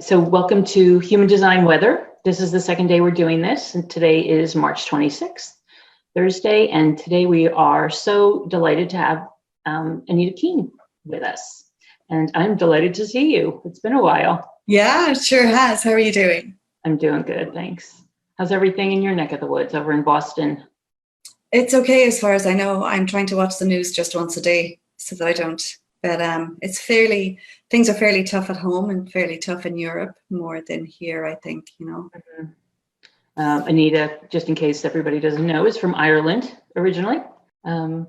So welcome to Human Design Weather. This is the second day we're doing this, and today is March 26th, Thursday, and today we are so delighted to have Annita Keane with us. And I'm delighted to see you. It's been a while. Yeah, it sure has. How are you doing? I'm doing good, thanks. How's everything in your neck of the woods over in Boston? It's okay as far as I know. I'm trying to watch the news just once a day so that I don't. But things are fairly tough at home and fairly tough in Europe more than here, I think, you know. Mm-hmm. Annita, just in case everybody doesn't know, is from Ireland originally,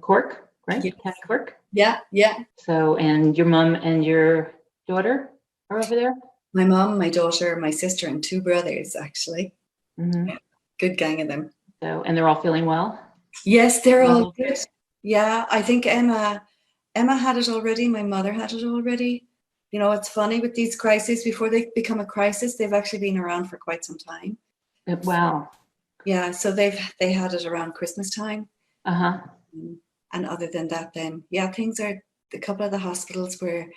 Cork, right? Yes. County Cork. Yeah. So, and your mom and your daughter are over there? My mom, my daughter, my sister, and two brothers, actually. Mm-hmm. Yeah, good gang of them. So, and they're all feeling well? Yes, they're all good. Yeah, I think Emma had it already. My mother had it already. You know, it's funny with these crises, before they become a crisis, they've actually been around for quite some time. Wow. Yeah, so they had it around Christmas time. Uh-huh. And other than that, then, yeah, things are a couple of the hospitals where,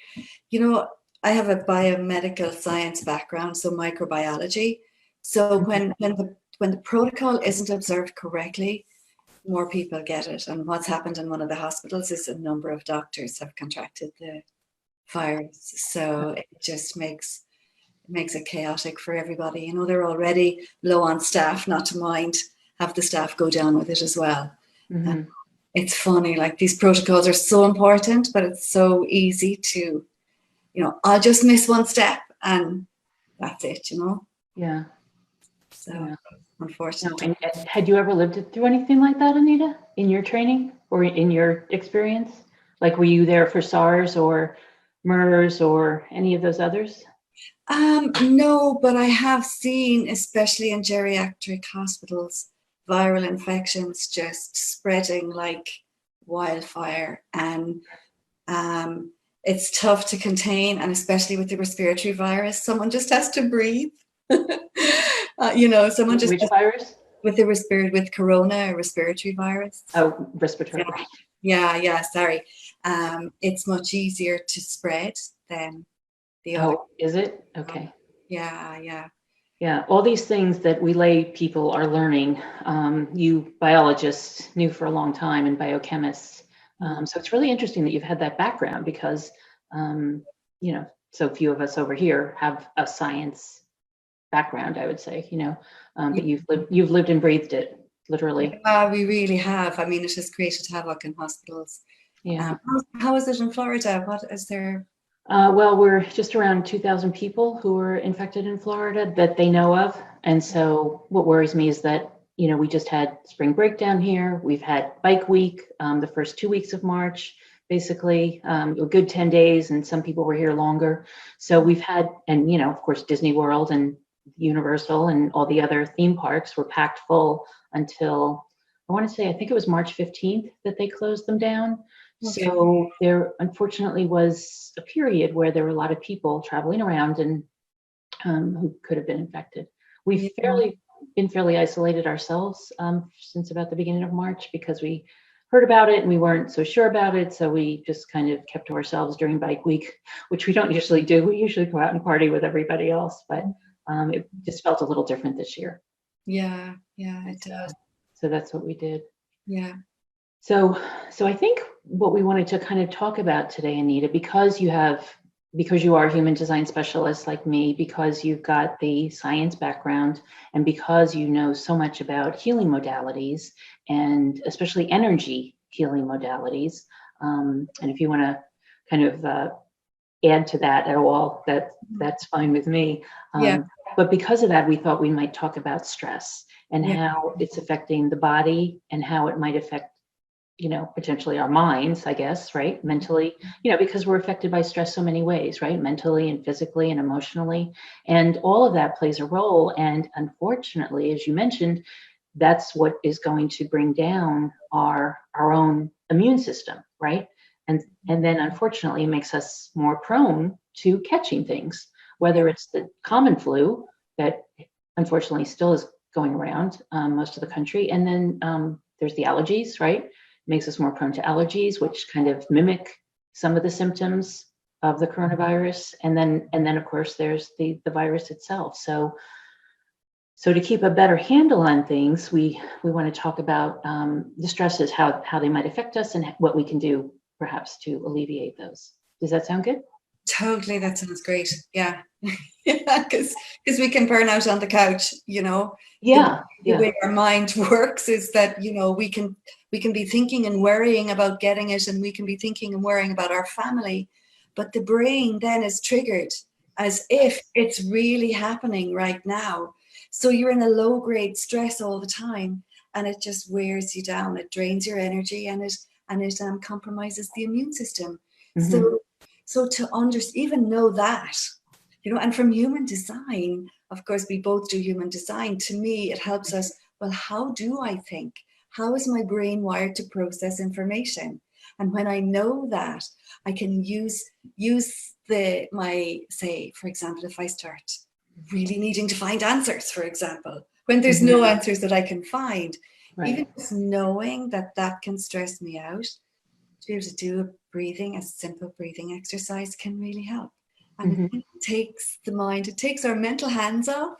you know, I have a biomedical science background, so microbiology. So when the protocol isn't observed correctly, more people get it. And what's happened in one of the hospitals is a number of doctors have contracted the virus. So it just makes it chaotic for everybody. You know, they're already low on staff, not to mind have the staff go down with it as well. Mm-hmm. It's funny, like these protocols are so important, but it's so easy to, you know, I'll just miss one step and that's it, you know? Yeah. So, yeah. Unfortunately. No, and had you ever lived through anything like that, Annita, in your training or in your experience? Like, were you there for SARS or MERS or any of those others? No, but I have seen, especially in geriatric hospitals, viral infections just spreading like wildfire, and it's tough to contain, and especially with the respiratory virus, someone just has to breathe. You know, someone just Which virus? With corona, respiratory virus. Oh, respiratory. Yeah. Sorry, it's much easier to spread than the other. Oh, is it? Okay. Yeah. All these things that we lay people are learning, you biologists knew for a long time, and biochemists. So it's really interesting that you've had that background, because, you know, so few of us over here have a science background, I would say, you know, but you've lived and breathed it, literally. We really have. I mean, it has created havoc in hospitals. Yeah. How is it in Florida? What is there? Well, we're just around 2,000 people who are infected in Florida that they know of. And so what worries me is that, you know, we just had spring break down here. We've had bike week, the first 2 weeks of March, basically, a good 10 days, and some people were here longer. So we've had, and, you know, of course, Disney World and Universal and all the other theme parks were packed full until, I want to say, I think it was March 15th that they closed them down. Okay. So there unfortunately was a period where there were a lot of people traveling around and who could have been infected. We've been fairly isolated ourselves since about the beginning of March, because we heard about it and we weren't so sure about it. So we just kind of kept to ourselves during bike week, which we don't usually do. We usually go out and party with everybody else, but it just felt a little different this year. Yeah, it does. So that's what we did. Yeah. So I think what we wanted to kind of talk about today, Annita, because you are a human design specialist like me, because you've got the science background, and because you know so much about healing modalities, and especially energy healing modalities. And if you want to kind of add to that at all, that's fine with me. But because of that, we thought we might talk about stress and how it's affecting the body, and how it might affect, you know, potentially our minds, I guess, right? Mentally, you know, because we're affected by stress so many ways, right? Mentally and physically and emotionally. And all of that plays a role. And unfortunately, as you mentioned, that's what is going to bring down our own immune system, right? And then unfortunately, it makes us more prone to catching things, whether it's the common flu that unfortunately still is going around most of the country. And then there's the allergies, right? Makes us more prone to allergies, which kind of mimic some of the symptoms of the coronavirus, and then of course there's the virus itself. So to keep a better handle on things, we want to talk about the stresses, how they might affect us, and what we can do perhaps to alleviate those. Does that sound good? Totally, that sounds great. Yeah, yeah, because we can burn out on the couch. Yeah, The way our mind works is that we can be thinking and worrying about getting it, and we can be thinking and worrying about our family, but the brain then is triggered as if it's really happening right now. So you're in a low grade stress all the time, and it just wears you down. It drains your energy, and it compromises the immune system. Mm-hmm. So to even know that, and from human design, of course, we both do human design. To me, it helps us. Well, how do I think? How is my brain wired to process information? And when I know that, I can use say, for example, if I start really needing to find answers, for example, when there's no answers that I can find, even just knowing that can stress me out, to be able to do a simple breathing exercise can really help. And it takes the mind, it takes our mental hands off,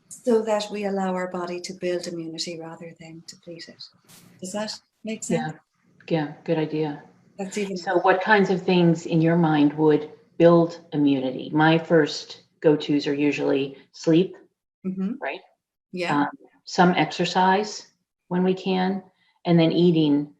so that we allow our body to build immunity rather than deplete it. Does that make sense? Yeah, good idea. That's even. So what kinds of things in your mind would build immunity? My first go-tos are usually sleep, right? Yeah. Some exercise when we can, and then eating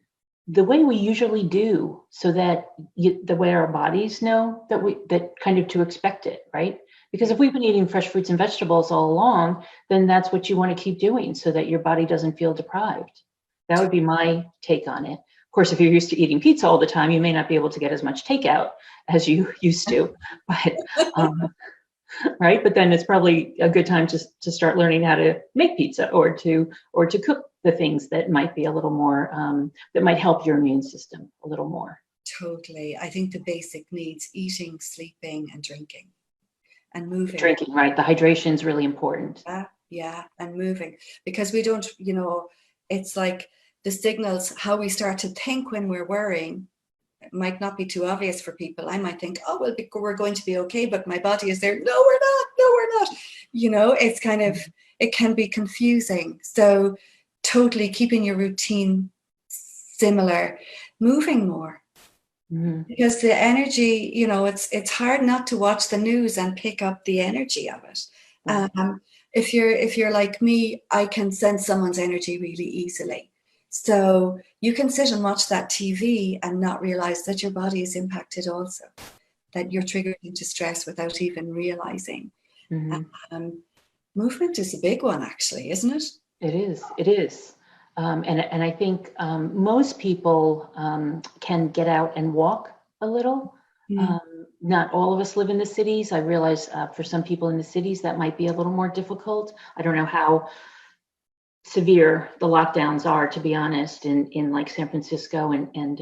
the way we usually do, so that the way our bodies know that kind of to expect it, right? Because if we've been eating fresh fruits and vegetables all along, then that's what you want to keep doing, so that your body doesn't feel deprived. That would be my take on it. Of course, if you're used to eating pizza all the time, you may not be able to get as much takeout as you used to, but right? But then it's probably a good time to start learning how to make pizza, or to cook the things that might be a little more, that might help your immune system a little more. Totally. I think the basic needs: eating, sleeping, and drinking, and moving. Drinking, right? The hydration is really important. Yeah, and moving, because we don't, it's like the signals, how we start to think when we're worrying. It might not be too obvious for people. I might think, oh, well, we're going to be okay, but my body is there. No, we're not. No, we're not. It's kind of, it can be confusing. So totally keeping your routine similar, moving more. Because the energy, it's hard not to watch the news and pick up the energy of it. If you're like me, I can sense someone's energy really easily. So you can sit and watch that TV and not realize that your body is impacted also, that you're triggered into stress without even realizing. Movement is a big one, actually, isn't it? It is. And I think most people can get out and walk a little. Not all of us live in the cities. I realize for some people in the cities that might be a little more difficult. I don't know how severe the lockdowns are, to be honest, in like San Francisco and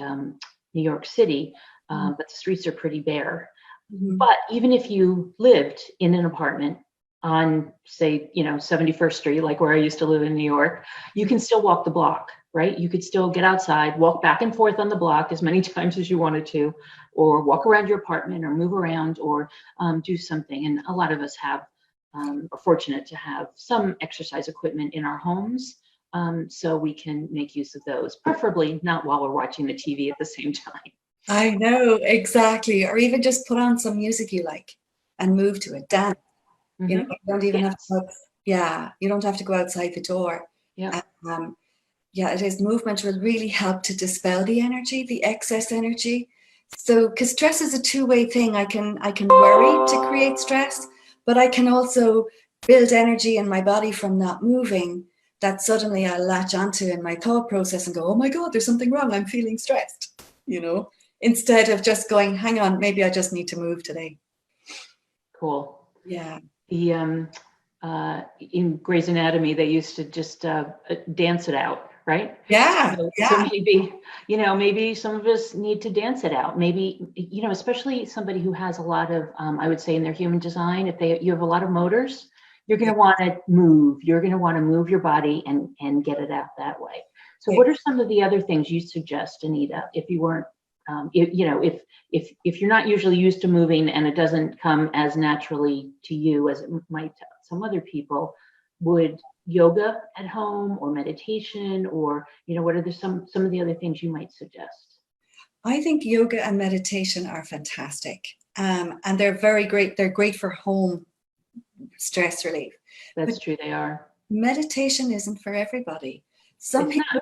New York City, but the streets are pretty bare. But even if you lived in an apartment on, say, 71st Street, like where I used to live in New York, you can still walk the block, right? You could still get outside, walk back and forth on the block as many times as you wanted to, or walk around your apartment, or move around, or do something. And a lot of us are fortunate to have some exercise equipment in our homes, so we can make use of those, preferably not while we're watching the TV at the same time. I know, exactly. Or even just put on some music you like and move to it, dance. You don't even have to you don't have to go outside the door. It is. Movement will really help to dispel the energy, the excess energy. So, because stress is a two-way thing. I can worry to create stress, but I can also build energy in my body from not moving, that suddenly I'll latch onto in my thought process and go, oh my God, there's something wrong. I'm feeling stressed, instead of just going, hang on, maybe I just need to move today. Cool. Yeah. The in Grey's Anatomy, they used to just dance it out, right? Yeah. So maybe, maybe some of us need to dance it out. Maybe, especially somebody who has a lot of, I would say in their human design, if you have a lot of motors, you're going to want to move. You're going to want to move your body and get it out that way. So what are some of the other things you suggest, Annita, if you weren't if you're not usually used to moving and it doesn't come as naturally to you as it might to some other people, would yoga at home or meditation, or what are some of the other things you might suggest? I think yoga and meditation are fantastic, and they're very great. They're great for home stress relief. That's But true, they are. meditation isn't for everybody. Some It's people,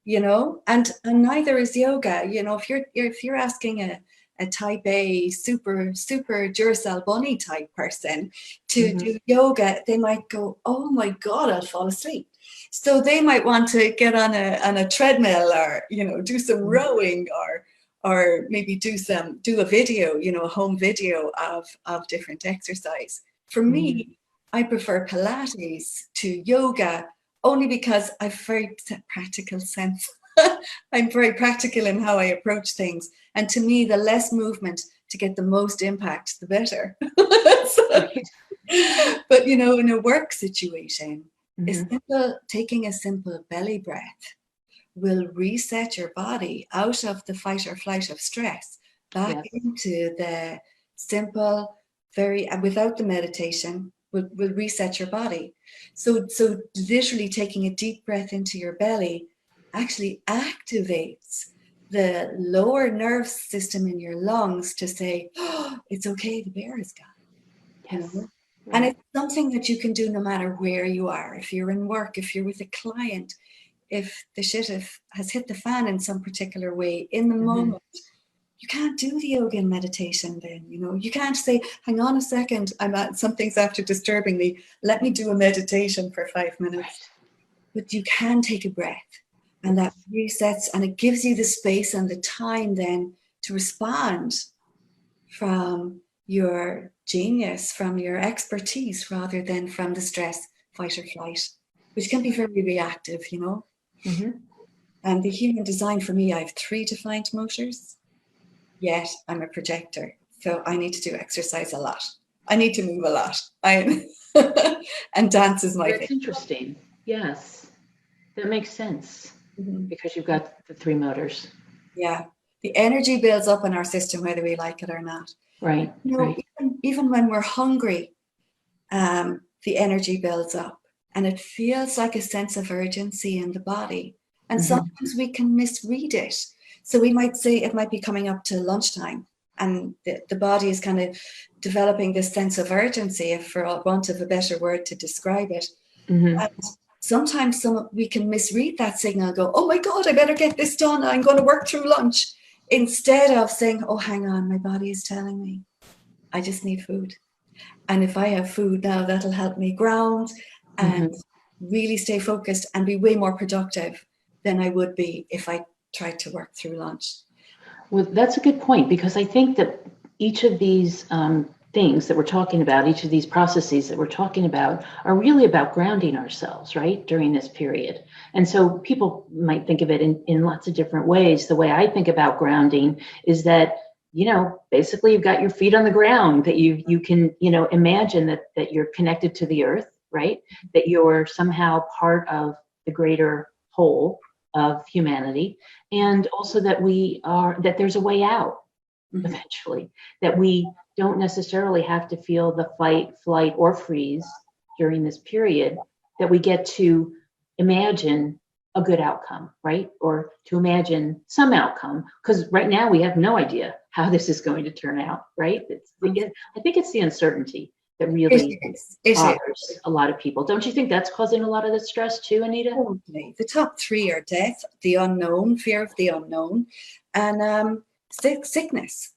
not. and neither is yoga. If you're asking a type A super Duracell bunny type person to do yoga, they might go, "Oh my God, I'll fall asleep." So they might want to get on a treadmill, or do some rowing, or maybe do a video, a home video of different exercise. For me, I prefer Pilates to yoga, only because I've very practical sense. I'm very practical in how I approach things. And to me, the less movement to get the most impact, the better. But, in a work situation, taking a simple belly breath will reset your body out of the fight or flight of stress back into the simple, without the meditation, will reset your body. So literally taking a deep breath into your belly actually activates the lower nerve system in your lungs to say, "Oh, it's okay, the bear is gone." Yes. And it's something that you can do no matter where you are. If you're in work, if you're with a client, if the shit has hit the fan in some particular way in the moment, you can't do the yoga and meditation then. You can't say, "Hang on a second, something's after disturbing me. Let me do a meditation for 5 minutes." Right. But you can take a breath, and that resets, and it gives you the space and the time then to respond from your genius, from your expertise, rather than from the stress, fight or flight, which can be very reactive, And the human design, for me, I have 3 defined motors, yet I'm a projector. So I need to do exercise a lot. I need to move a lot. And dance is my favorite. That's interesting. Yes, that makes sense, because you've got the 3 motors. Yeah. The energy builds up in our system, whether we like it or not. Right. Even when we're hungry, the energy builds up, and it feels like a sense of urgency in the body. And sometimes we can misread it. So we might say it might be coming up to lunchtime, and the body is kind of developing this sense of urgency, if for want of a better word to describe it. And sometimes we can misread that signal and go, "Oh my God, I better get this done. I'm going to work through lunch." Instead of saying, "Oh, hang on, my body is telling me I just need food. And if I have food now, that'll help me ground and really stay focused and be way more productive than I would be if I tried to work through lunch." Well, that's a good point, because I think that each of these things that we're talking about, each of these processes that we're talking about, are really about grounding ourselves, right, during this period. And so people might think of it in lots of different ways. The way I think about grounding is that, basically you've got your feet on the ground, that you can, imagine that you're connected to the earth, right? That you're somehow part of the greater whole of humanity, and also that that there's a way out eventually, that we don't necessarily have to feel the fight, flight, or freeze during this period, that we get to imagine a good outcome, right? Or to imagine some outcome, because right now we have no idea how this is going to turn out, right? I think it's the uncertainty that really bothers a lot of people. Don't you think that's causing a lot of the stress too, Annita? Totally. The top 3 are death, the unknown, fear of the unknown, and sickness,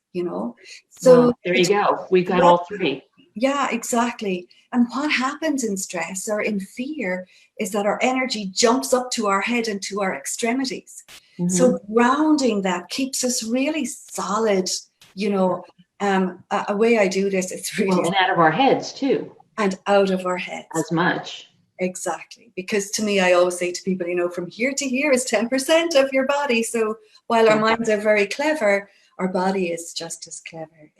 So well, there you go. We've got all 3. Yeah, exactly. And what happens in stress or in fear is that our energy jumps up to our head and to our extremities. So grounding that keeps us really solid, a way I do this, it's really... and out of our heads too. And out of our heads. As much. Exactly. Because to me, I always say to people, from here to here is 10% of your body. So while our minds are very clever, our body is just as clever.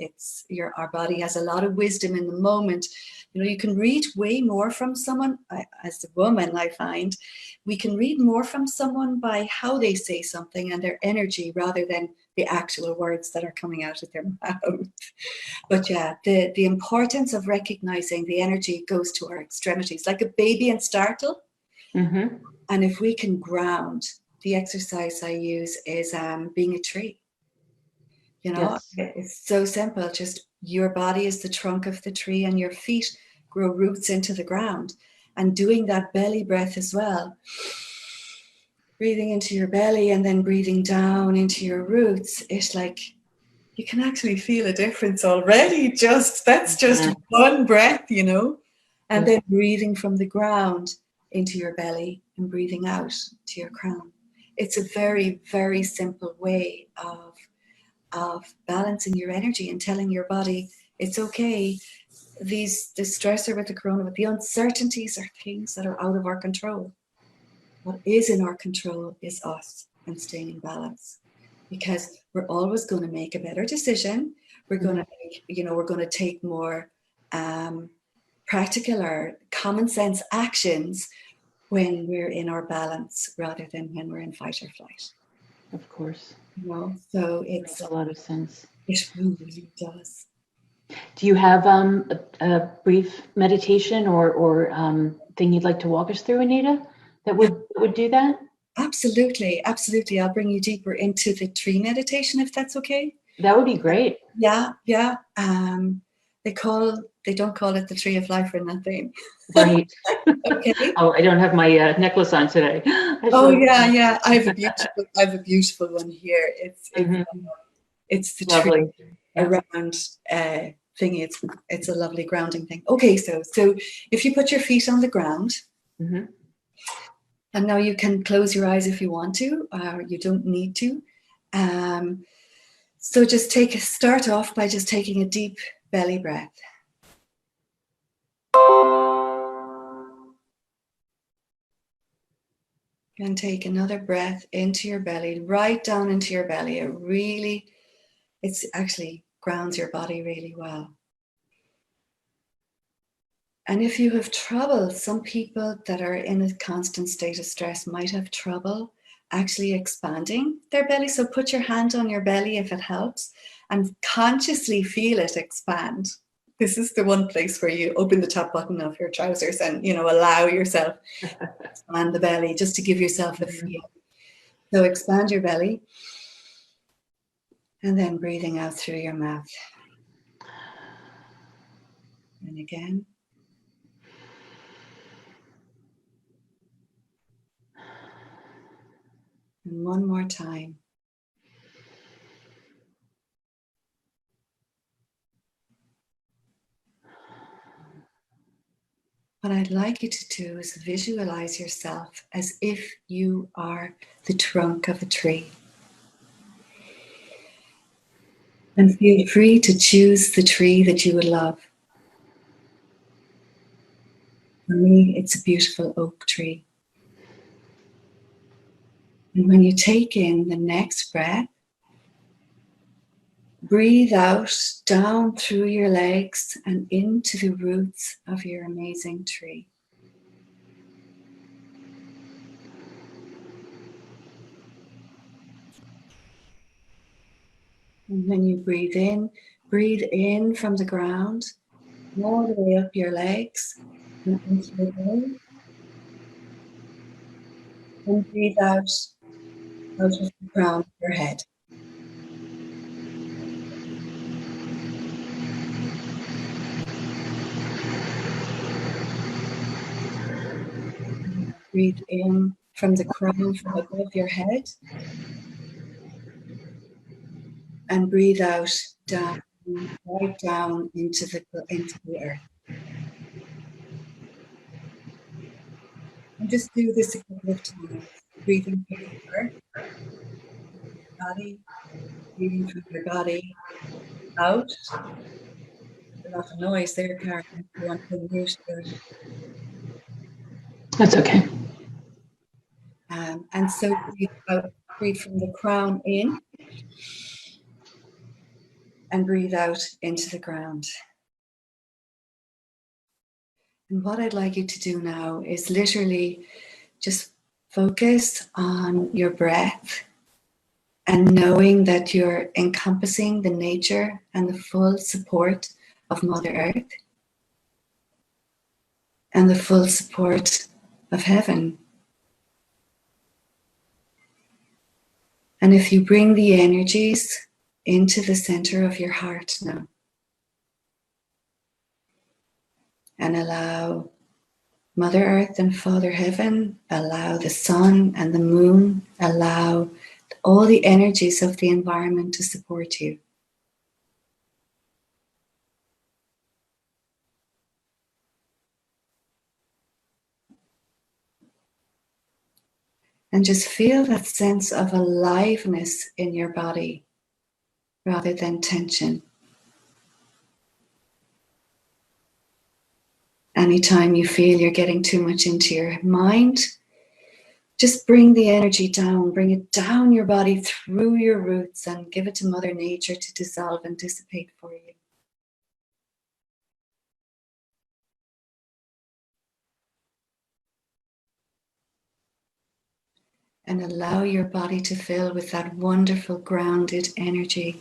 Our body has a lot of wisdom in the moment. You can read way more from someone. As a woman, I find we can read more from someone by how they say something and their energy, rather than the actual words that are coming out of their mouth. But yeah, the importance of recognizing the energy goes to our extremities, like a baby in startle. Mm-hmm. And if we can ground, the exercise I use is being a tree. You know, Yes. it's so simple. Just your body is the trunk of the tree and your feet grow roots into the ground. And doing that belly breath as well. Breathing into your belly and then breathing down into your roots. It's like you can actually feel a difference already. That's just one breath, you know. And then breathing from the ground into your belly and breathing out to your crown. It's a very, very simple way of balancing your energy and telling your body it's okay. The stressor with the corona, but the uncertainties are things that are out of our control. What is in our control is us and staying in balance, because we're always going to make a better decision. We're going to make, we're going to take more practical or common sense actions when we're in our balance rather than when we're in fight or flight. Of course. So It makes a lot of sense. It really does. Do you have a brief meditation or thing you'd like to walk us through, Annita, that would do that? Absolutely. I'll bring you deeper into the tree meditation, if that's okay. That would be great. Yeah. They don't call it the tree of life for nothing. Right. Okay. Oh, I don't have my necklace on today. Yeah. I have a beautiful one here. It's the Lovely. tree around thingy. It's a lovely grounding thing. Okay, so if you put your feet on the ground, and now you can close your eyes if you want to, or you don't need to. So just start off by just taking a deep belly breath. And take another breath into your belly, right down into your belly. It actually grounds your body really well. And if you have trouble, some people that are in a constant state of stress might have trouble actually expanding their belly. So put your hand on your belly if it helps and consciously feel it expand. This is the one place where you open the top button of your trousers and, allow yourself to expand the belly just to give yourself a feel. So expand your belly and then breathing out through your mouth. And again. And one more time. What I'd like you to do is visualize yourself as if you are the trunk of a tree. And feel free to choose the tree that you would love. For me, it's a beautiful oak tree. And when you take in the next breath, breathe out down through your legs and into the roots of your amazing tree. And when you breathe in from the ground, all the way up your legs and into your belly. And breathe out of the crown of your head. Breathe in from the crown from above your head. And breathe out down, right down into the earth. And just do this a couple of times. Breathing from the earth, your body, breathing from your body out. A lot of noise there, Karen. If you want to mute your... That's okay. And so breathe from the crown in and breathe out into the ground. And what I'd like you to do now is literally just focus on your breath and knowing that you're encompassing the nature and the full support of Mother Earth and the full support of heaven. And if you bring the energies into the center of your heart now and allow Mother Earth and Father Heaven, allow the sun and the moon, allow all the energies of the environment to support you. And just feel that sense of aliveness in your body rather than tension. Anytime you feel you're getting too much into your mind, just bring the energy down, bring it down your body through your roots and give it to Mother Nature to dissolve and dissipate for you. And allow your body to fill with that wonderful grounded energy.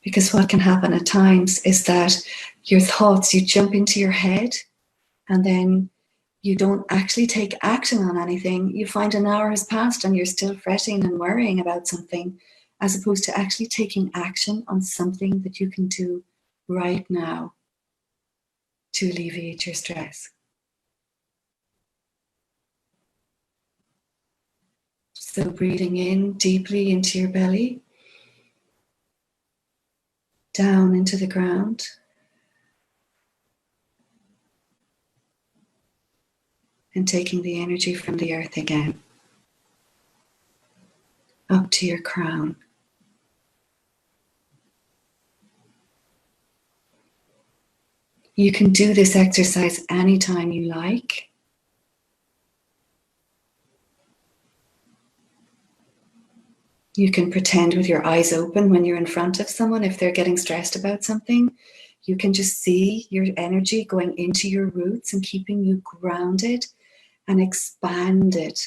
Because what can happen at times is that your thoughts, you jump into your head and then you don't actually take action on anything. You find an hour has passed and you're still fretting and worrying about something, as opposed to actually taking action on something that you can do right now to alleviate your stress. So breathing in deeply into your belly, down into the ground. And taking the energy from the earth again, up to your crown. You can do this exercise anytime you like. You can pretend with your eyes open when you're in front of someone. If they're getting stressed about something, you can just see your energy going into your roots and keeping you grounded and expanded.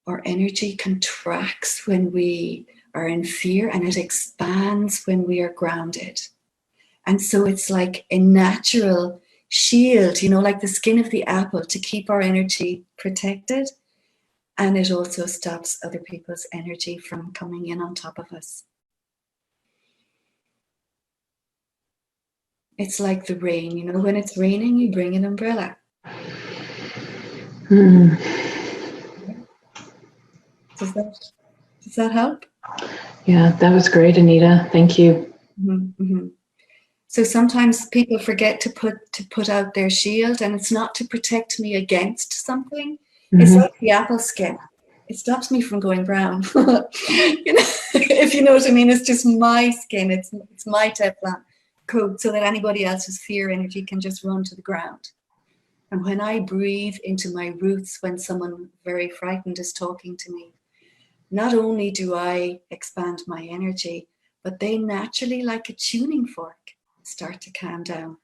Our energy contracts when we are in fear and it expands when we are grounded. And so it's like a natural shield, you know, like the skin of the apple to keep our energy protected. And it also stops other people's energy from coming in on top of us. It's like the rain, you know, when it's raining, you bring an umbrella. Does that help? Yeah, that was great, Annita. Thank you. Mm-hmm. So sometimes people forget to put out their shield, and it's not to protect me against something. Mm-hmm. It's like the apple skin. It stops me from going brown. You know, if you know what I mean, it's just my skin. It's my Teflon coat, so that anybody else's fear energy can just run to the ground. And when I breathe into my roots, when someone very frightened is talking to me, not only do I expand my energy, but they naturally, like a tuning fork, start to calm down.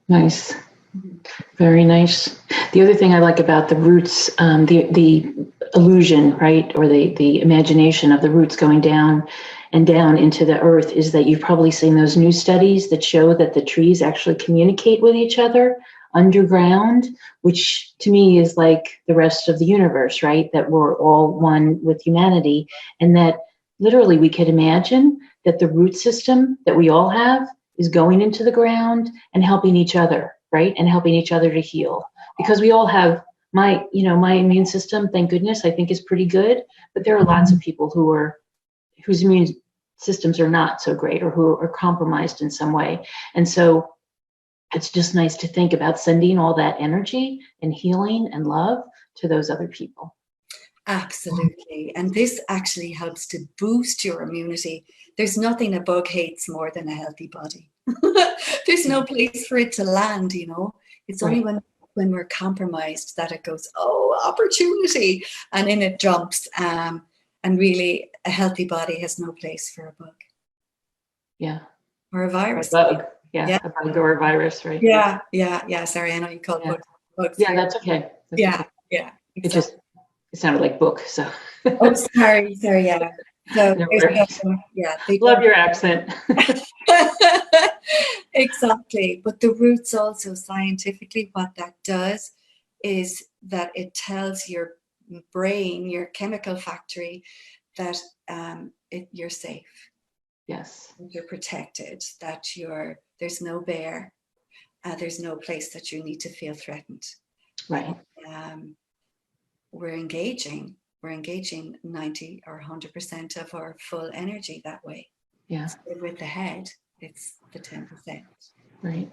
Nice. Very nice. The other thing I like about the roots, the illusion, right, or the imagination of the roots going down and down into the earth, is that you've probably seen those new studies that show that the trees actually communicate with each other underground, which to me is like the rest of the universe, right? That we're all one with humanity, and that literally we could imagine that the root system that we all have is going into the ground and helping each other, right? And helping each other to heal. Because we all have, my immune system, thank goodness, I think is pretty good, but there are lots of people whose immune systems are not so great, or who are compromised in some way. And so it's just nice to think about sending all that energy and healing and love to those other people. Absolutely. And this actually helps to boost your immunity. There's nothing a bug hates more than a healthy body. There's no place for it to land, you know. It's only when we're compromised that it goes, oh, opportunity, and in it jumps. And really, a healthy body has no place for a bug. Yeah. Or a virus. A bug. Yeah. A bug or a virus, right? Yeah. Sorry, I know you call it bugs. Yeah, that's okay. That's Yeah, okay. yeah, It sounded like book, so. Oh, sorry, yeah. So No there's worries. yeah, they Love don't. your accent. Exactly. But the roots also scientifically, what that does is that it tells your brain, your chemical factory, that you're safe, Yes. you're protected, that there's no bear, there's no place that you need to feel threatened. Right. Um, we're engaging 90 or 100% of our full energy that way. Yeah. So with the head, it's the 10%. Right.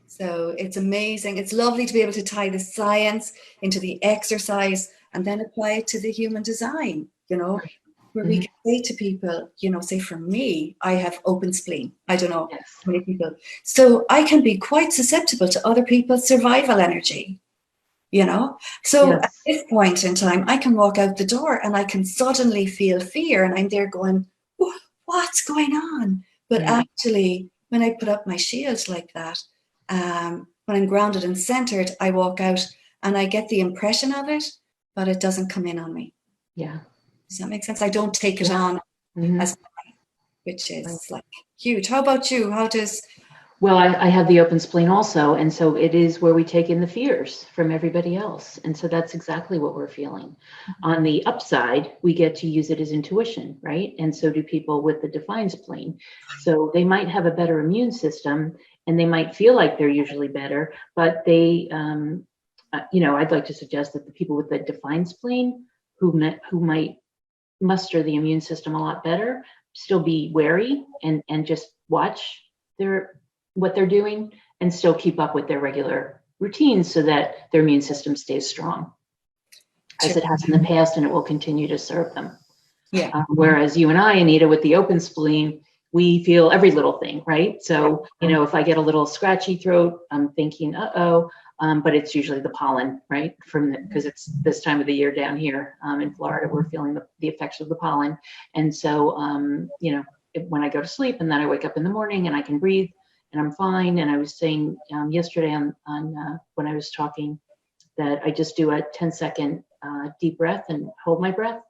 So it's amazing. It's lovely to be able to tie the science into the exercise and then apply it to the human design, Right. where we can say to people, say for me, I have open spleen. I don't know Yes. how many people. So I can be quite susceptible to other people's survival energy, So Yes. at this point in time, I can walk out the door and I can suddenly feel fear, and I'm there going, what's going on? But actually, when I put up my shield like that, when I'm grounded and centered, I walk out and I get the impression of it, but it doesn't come in on me. Yeah. Does that make sense? I don't take it on as mine, which is like huge. How about you? Well, I have the open spleen also. And so it is where we take in the fears from everybody else. And so that's exactly what we're feeling. On the upside, we get to use it as intuition, right? And so do people with the defined spleen. So they might have a better immune system and they might feel like they're usually better, but they, I'd like to suggest that the people with the defined spleen who might muster the immune system a lot better, still be wary and just watch what they're doing and still keep up with their regular routines so that their immune system stays strong, as it has in the past, and it will continue to serve them. Yeah. Whereas you and I, Annita, with the open spleen, we feel every little thing, right? So, if I get a little scratchy throat, I'm thinking, but it's usually the pollen, right? Because it's this time of the year down here in Florida, we're feeling the effects of the pollen. And so, when I go to sleep and then I wake up in the morning and I can breathe and I'm fine. And I was saying yesterday on when I was talking that I just do a 10-second deep breath and hold my breath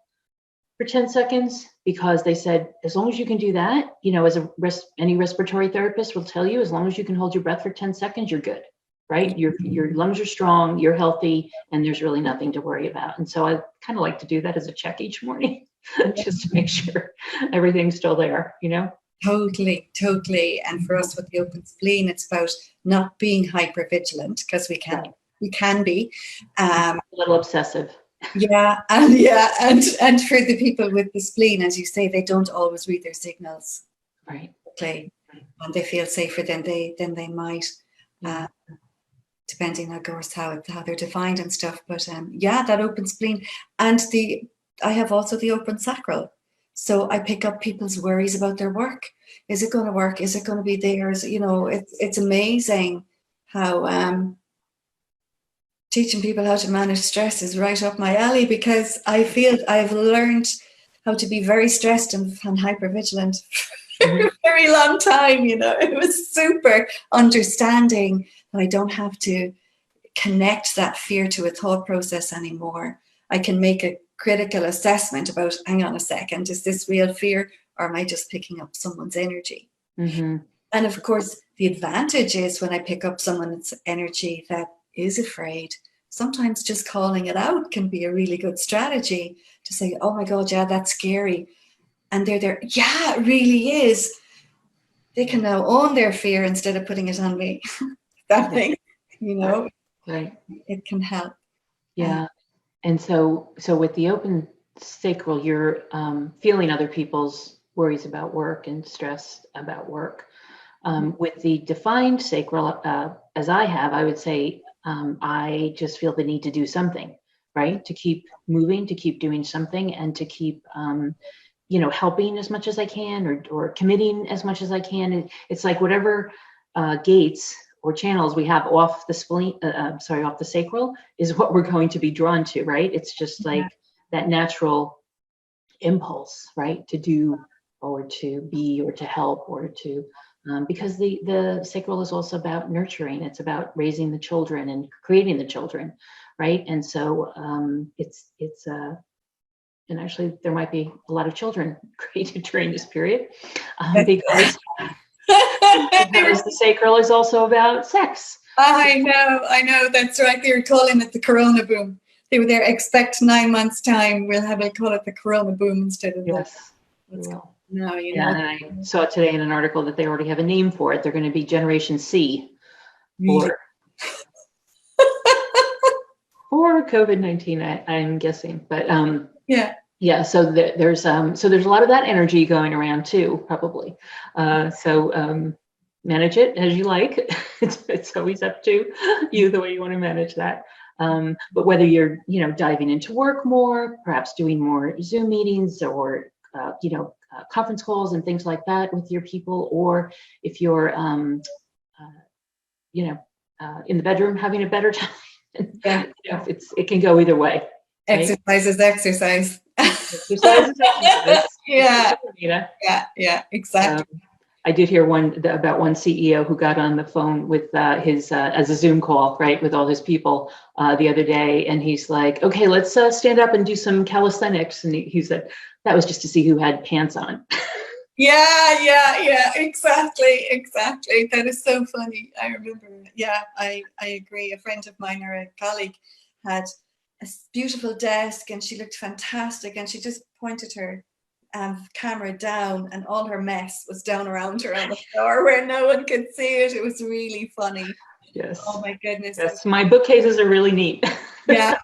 for 10 seconds, because they said, as long as you can do that, as any respiratory therapist will tell you, as long as you can hold your breath for 10 seconds, you're good, right? Your lungs are strong, you're healthy, and there's really nothing to worry about. And so I kind of like to do that as a check each morning, just to make sure everything's still there, Totally. And for us with the open spleen, it's about not being hypervigilant, because we can be. A little obsessive. Yeah, and for the people with the spleen, as you say, they don't always read their signals. Right. Okay. And they feel safer than they might, depending, of course, how they're defined and stuff. But that open spleen, and I have also the open sacral. So I pick up people's worries about their work. Is it going to work? Is it going to be theirs? It's amazing how teaching people how to manage stress is right up my alley, because I feel I've learned how to be very stressed and hypervigilant for a very long time. It was super understanding that I don't have to connect that fear to a thought process anymore. I can make a critical assessment about, hang on a second, is this real fear, or am I just picking up someone's energy? Mm-hmm. And of course, the advantage is when I pick up someone's energy that is afraid, sometimes just calling it out can be a really good strategy to say, oh my God, yeah, that's scary. And they're there, yeah, it really is. They can now own their fear instead of putting it on me. That thing, Right. it can help. Yeah. And so with the open sacral, you're feeling other people's worries about work and stress about work. With the defined sacral, as I would say, I just feel the need to do something, right? To keep moving, to keep doing something, and to keep, helping as much as I can, or committing as much as I can. It's like whatever gates or channels we have off the spleen, off the sacral, is what we're going to be drawn to, right? It's just like that natural impulse, right? To do, or to be, or to help, or to, because the sacral is also about nurturing. It's about raising the children and creating the children. right? And so it's and actually there might be a lot of children created during this period because the sacral is also about sex. I know, that's right. They were calling it the Corona boom. They were there, expect 9 months time. We'll call it the Corona boom instead of yes. what's going on now, And I saw today in an article that they already have a name for it. They're going to be Generation C for COVID-19, I'm guessing. But yeah. So there's a lot of that energy going around too, probably. Manage it as you like. It's always up to you the way you want to manage that. But whether you're, diving into work more, perhaps doing more Zoom meetings or, conference calls and things like that with your people, or if you're, in the bedroom having a better time, it can go either way. Exercise right? is exercise. Exercise is exercise. Yeah, exactly. I did hear about one CEO who got on the phone with his as a Zoom call, right, with all his people the other day, and he's like, "Okay, let's stand up and do some calisthenics." And he said that was just to see who had pants on. Yeah, exactly. That is so funny. I remember. Yeah, I agree. A friend of mine or a colleague had a beautiful desk, and she looked fantastic, and she just pointed her camera down, and all her mess was down around her on the floor where no one could see it. It was really funny. Yes. Oh my goodness. Yes, my bookcases are really neat. Yeah,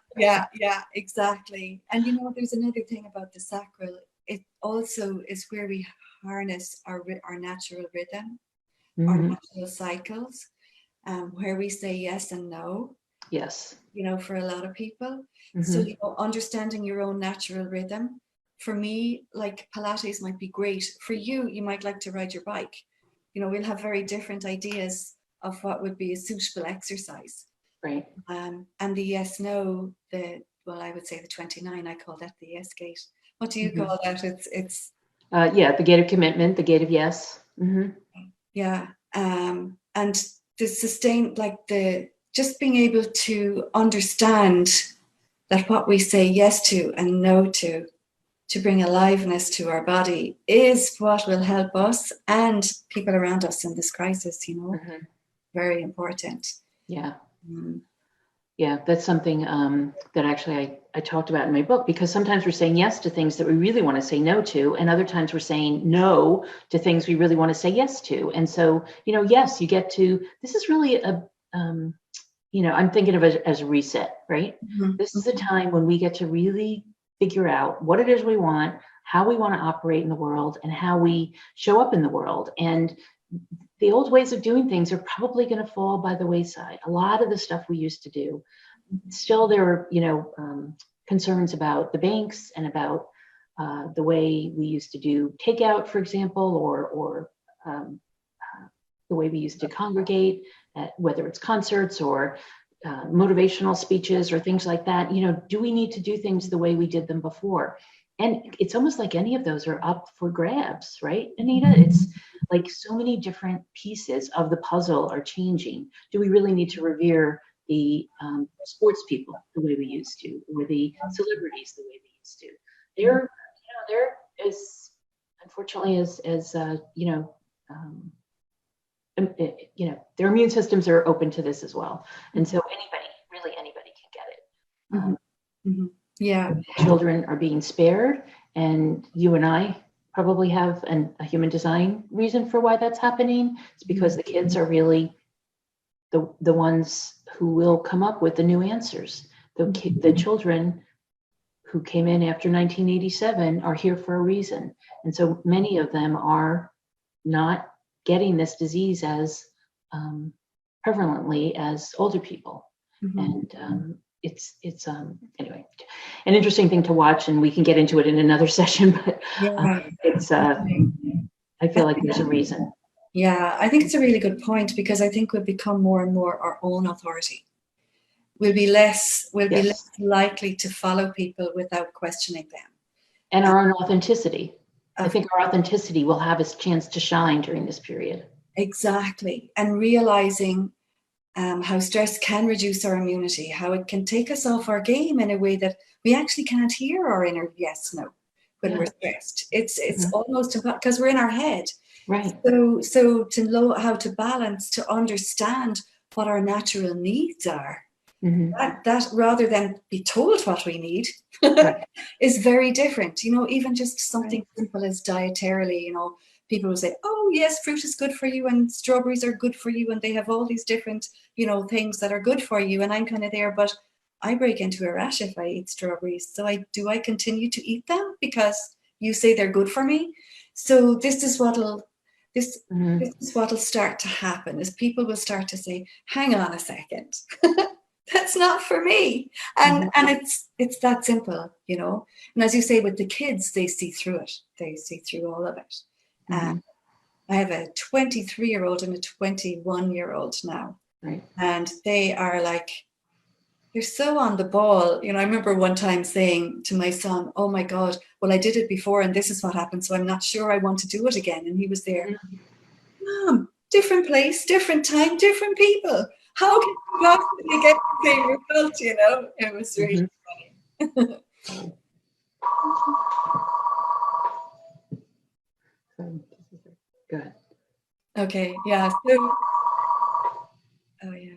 exactly. And there's another thing about the sacral. It also is where we harness our natural rhythm, our natural cycles, where we say yes and no. Yes. For a lot of people. So, understanding your own natural rhythm. For me, like Pilates might be great. For you, you might like to ride your bike. We'll have very different ideas of what would be a suitable exercise. Right. And the yes, no, I would say the 29, I call that the yes gate. What do you call that? It's the gate of commitment, the gate of yes. Yeah. And the sustain, just being able to understand that what we say yes to and no to bring aliveness to our body is what will help us and people around us in this crisis, very important. Yeah. Yeah, that's something that actually I talked about in my book, because sometimes we're saying yes to things that we really want to say no to, and other times we're saying no to things we really want to say yes to. And so, yes, you get to, this is really I'm thinking of it as a reset, right? This is a time when we get to really figure out what it is we want, how we want to operate in the world, and how we show up in the world. And the old ways of doing things are probably going to fall by the wayside. A lot of the stuff we used to do, still there are, concerns about the banks and about the way we used to do takeout, for example, or the way we used to congregate, whether it's concerts or motivational speeches or things like that. Do we need to do things the way we did them before? And it's almost like any of those are up for grabs, right, Annita? It's like so many different pieces of the puzzle are changing. Do we really need to revere the sports people the way we used to, or the celebrities the way we used to? There is, unfortunately, their immune systems are open to this as well, and so anybody can get it. Yeah, children are being spared, and you and I probably have a human design reason for why that's happening. It's because the kids are really the ones who will come up with the new answers. The children who came in after 1987 are here for a reason, and so many of them are not getting this disease as prevalently as older people. And it's anyway, an interesting thing to watch, and we can get into it in another session, but it's I feel like there's a reason. Yeah, I think it's a really good point, because I think we'll become more and more our own authority. We'll be less likely to follow people without questioning them. And our own authenticity. I think our authenticity will have a chance to shine during this period. Exactly. And realizing how stress can reduce our immunity, how it can take us off our game in a way that we actually can't hear our inner yes, no when we're stressed. It's almost impossible because we're in our head. Right. So to know how to balance, to understand what our natural needs are, that rather than be told what we need is very different. You know, even just something simple as dietarily, you know, people will say, oh yes, fruit is good for you and strawberries are good for you and they have all these different, you know, things that are good for you. And I'm kind of there, but I break into a rash if I eat strawberries. So I continue to eat them because you say they're good for me. So this is what'll start to happen, is people will start to say, hang on a second. That's not for me. And it's that simple, you know. And as you say, with the kids, they see through it. They see through all of it. I have a 23-year-old and a 21-year-old now. Right. And they are like, they're so on the ball. You know, I remember one time saying to my son, oh my God, well, I did it before and this is what happened. So I'm not sure I want to do it again. And he was there, Mom, different place, different time, different people. How can you possibly get the same result, you know? It was really funny. Good. Okay, yeah. So, oh yeah,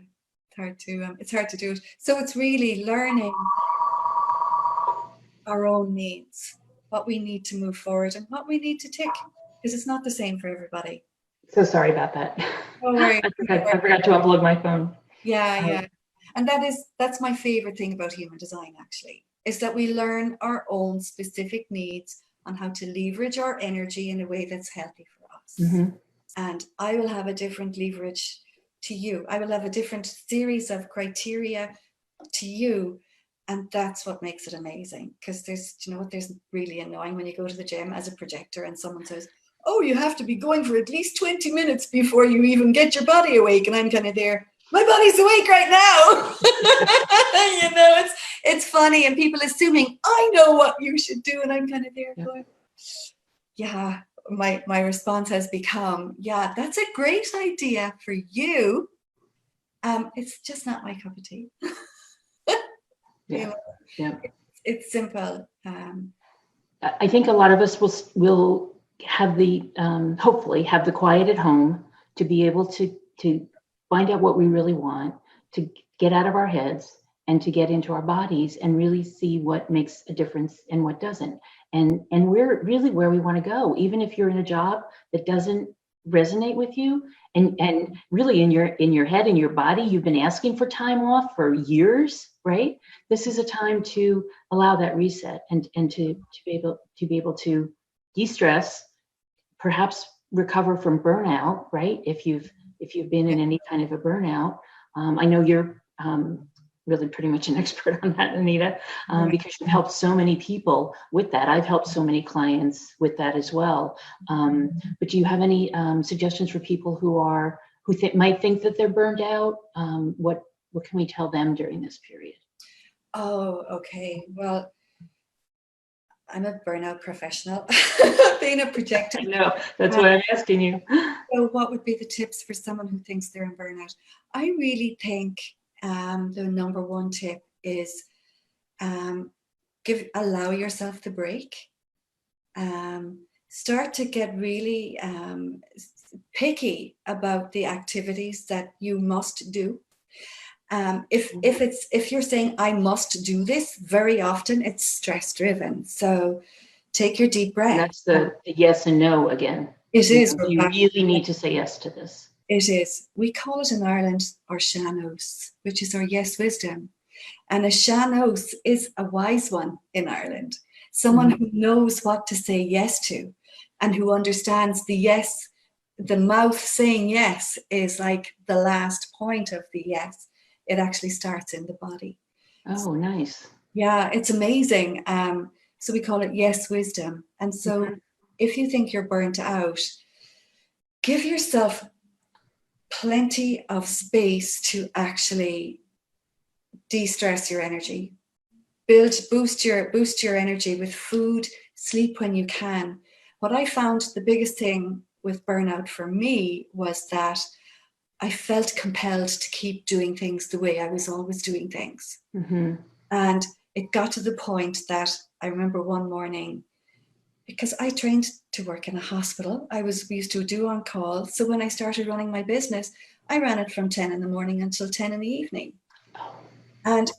it's hard to do it. So it's really learning our own needs, what we need to move forward and what we need to tick, because it's not the same for everybody. So sorry about that. Don't worry. I forgot to unplug my phone. Yeah. And that's my favorite thing about human design, actually, is that we learn our own specific needs on how to leverage our energy in a way that's healthy for us. And I will have a different leverage to you. I will have a different series of criteria to you. And that's what makes it amazing. Because there's really annoying when you go to the gym as a projector and someone says, oh, you have to be going for at least 20 minutes before you even get your body awake. And I'm kind of there, my body's awake right now. You know, it's funny. And people assuming I know what you should do. And I'm kind of there going, yeah, my response has become, yeah, that's a great idea for you. It's just not my cup of tea. You know, it's simple. I think a lot of us will have the hopefully have the quiet at home to be able to find out what we really want, to get out of our heads and to get into our bodies and really see what makes a difference and what doesn't. And we're really where we want to go, even if you're in a job that doesn't resonate with you, and really in your head and your body, you've been asking for time off for years, right? This is a time to allow that reset and to be able to de-stress, perhaps recover from burnout, right? If you've been in any kind of a burnout. I know you're really pretty much an expert on that, Annita, because you've helped so many people with that. I've helped so many clients with that as well. But do you have any suggestions for people who might think that they're burned out? What can we tell them during this period? Oh, okay. Well, I'm a burnout professional, being a projector. I know, that's why I'm asking you. So what would be the tips for someone who thinks they're in burnout? I really think the number one tip is allow yourself the break. Start to get really picky about the activities that you must do. If you're saying I must do this, very often it's stress driven. So take your deep breath. And that's the yes and no again. It is. You really need to say yes to this. It is. We call it in Ireland our seanos, which is our yes wisdom. And a seanos is a wise one in Ireland. Someone who knows what to say yes to and who understands the yes, the mouth saying yes is like the last point of the yes. It actually starts in the body. Oh, nice. Yeah, it's amazing. So we call it yes wisdom. And so if you think you're burnt out, give yourself plenty of space to actually de-stress your energy. Boost your energy with food, sleep when you can. What I found the biggest thing with burnout for me was that I felt compelled to keep doing things the way I was always doing things. Mm-hmm. And it got to the point that I remember one morning, because I trained to work in a hospital, we used to do on call. So when I started running my business, I ran it from 10 in the morning until 10 in the evening. And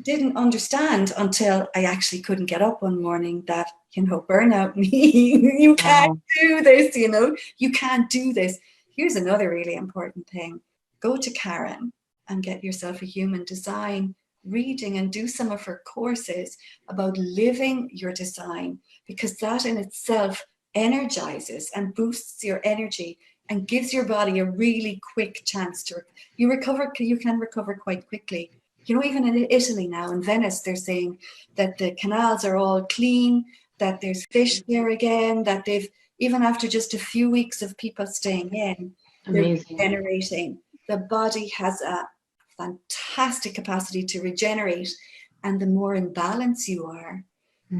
didn't understand until I actually couldn't get up one morning that, burnout me. You can't do this, you can't do this. Here's another really important thing. Go to Karen and get yourself a human design reading and do some of her courses about living your design, because that in itself energizes and boosts your energy and gives your body a really quick chance to you can recover quite quickly. Even in Italy now, in Venice, they're saying that the canals are all clean, that there's fish there again, that they've, even after just a few weeks of people staying in, Amazing. they're regenerating. The body has a fantastic capacity to regenerate. And the more in balance you are,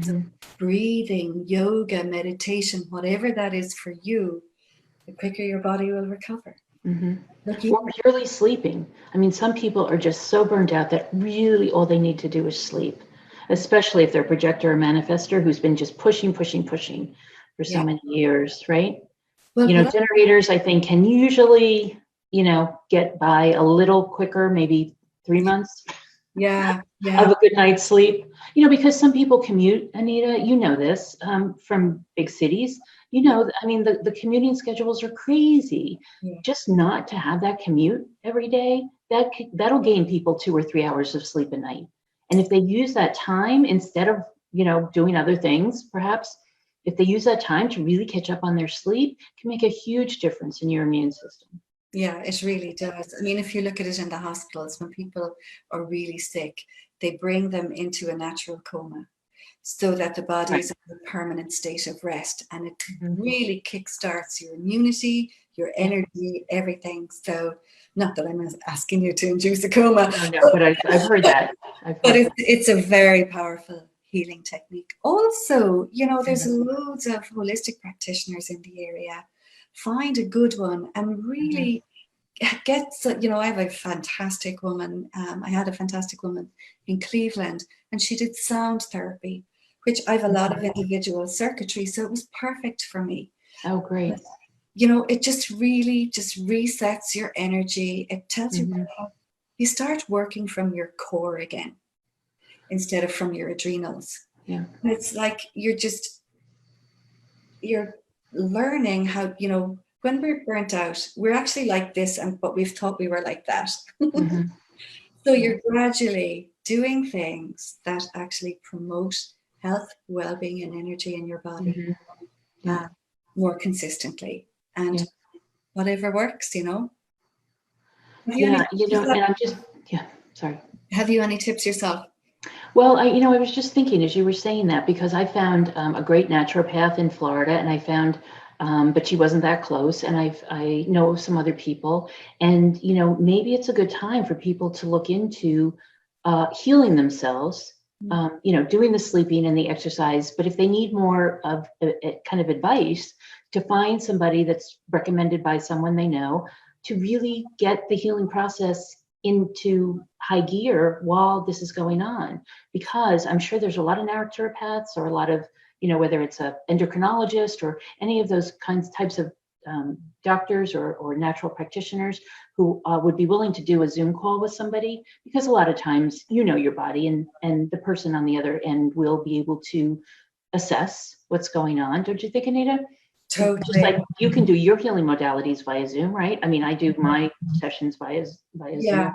so breathing, yoga, meditation, whatever that is for you, the quicker your body will recover. Or purely sleeping. I mean, some people are just so burnt out that really all they need to do is sleep, especially if they're a projector or manifester who's been just pushing for so many years, right? Well, generators, I think, can usually, get by a little quicker, maybe 3 months. Of a good night's sleep, because some people commute, Annita, this, from big cities, I mean, the commuting schedules are crazy. Just not to have that commute every day, that'll gain people 2 or 3 hours of sleep a night. And if they use that time instead of, doing other things, perhaps, if they use that time to really catch up on their sleep, it can make a huge difference in your immune system. Yeah, it really does. I mean, if you look at it in the hospitals, when people are really sick, they bring them into a natural coma so that the body is in a permanent state of rest, and it really kickstarts your immunity, your energy, everything. So, not that I'm asking you to induce a coma. No, but I've heard that. It's a very powerful healing technique. Also, there's loads of holistic practitioners in the area. Find a good one and really get, I have a fantastic woman. I had a fantastic woman in Cleveland, and she did sound therapy, which I have a lot of individual circuitry, so it was perfect for me. Oh, great. But, it just really just resets your energy. It tells you start working from your core again instead of from your adrenals. Yeah. And it's like you're learning how, when we're burnt out, we're actually like this, but we've thought we were like that. So you're gradually doing things that actually promote health, well-being, and energy in your body more consistently. And whatever works, And I'm just, sorry. Have you any tips yourself? Well, I was just thinking as you were saying that, because I found a great naturopath in Florida, and I found, but she wasn't that close, and I know some other people, and maybe it's a good time for people to look into healing themselves, doing the sleeping and the exercise. But if they need more of a kind of advice, to find somebody that's recommended by someone they know to really get the healing process into high gear while this is going on, because I'm sure there's a lot of naturopaths or a lot of, whether it's a endocrinologist or any of those types of doctors or natural practitioners who would be willing to do a Zoom call with somebody, because a lot of times, your body and the person on the other end will be able to assess what's going on. Don't you think, Annita? Totally. Just like you can do your healing modalities via Zoom, right? I mean, I do my sessions via Zoom,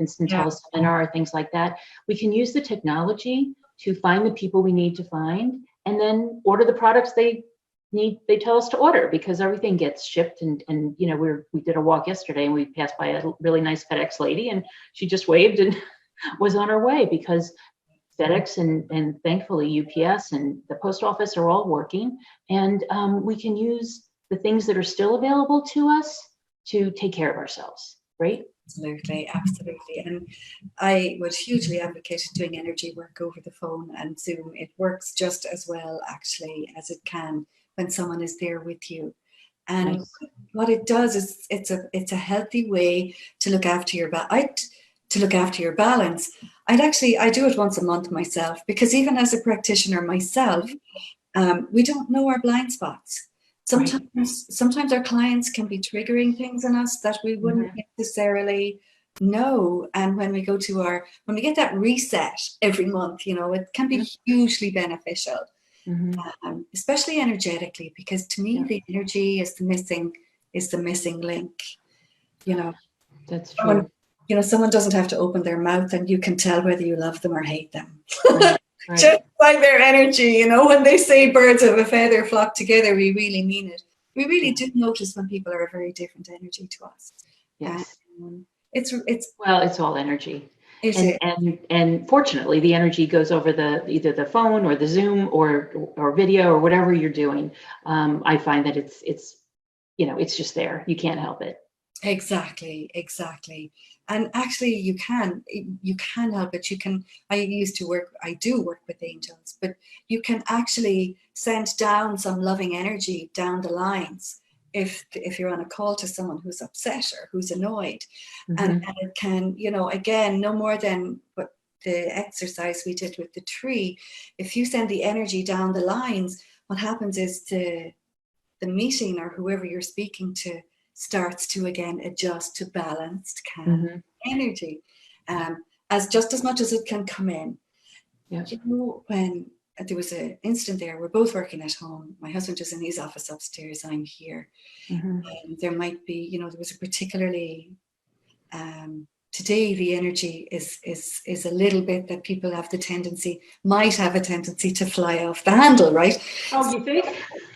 instant teleseminar, things like that. We can use the technology to find the people we need to find, and then order the products they tell us to order, because everything gets shipped. And we did a walk yesterday, and we passed by a really nice FedEx lady, and she just waved and was on her way, because FedEx and thankfully UPS and the post office are all working, and we can use the things that are still available to us to take care of ourselves, right? Absolutely. And I would hugely advocate doing energy work over the phone and Zoom. It works just as well, actually, as it can when someone is there with you. And Nice. what it does is it's a healthy way to look after your to look after your balance. I do it once a month myself, because even as a practitioner myself, we don't know our blind spots. Right. Sometimes our clients can be triggering things in us that we wouldn't necessarily know. And when we get that reset every month, it can be hugely beneficial, especially energetically, because to me, the energy is the missing link. That's Someone, true. someone doesn't have to open their mouth and you can tell whether you love them or hate them. Right. Right. Just by their energy, when they say birds of a feather flock together, we really mean it. We really do notice when people are a very different energy to us. Yes. It's Well, it's all energy. it And is. and fortunately the energy goes over either the phone or the Zoom or video or whatever you're doing. I find that it's it's just there. You can't help it. Exactly. And actually you can help it. I do work with angels, but you can actually send down some loving energy down the lines if you're on a call to someone who's upset or who's annoyed. And it can, again, no more than what the exercise we did with the tree. If you send the energy down the lines, what happens is the meeting or whoever you're speaking to starts to again adjust to balanced, calm energy, as much as it can come in. Yeah. When there was an instant there, we're both working at home. My husband is in his office upstairs. I'm here. And there might be, there was a particularly today the energy is a little bit that people might have a tendency to fly off the handle, right? Oh, you think?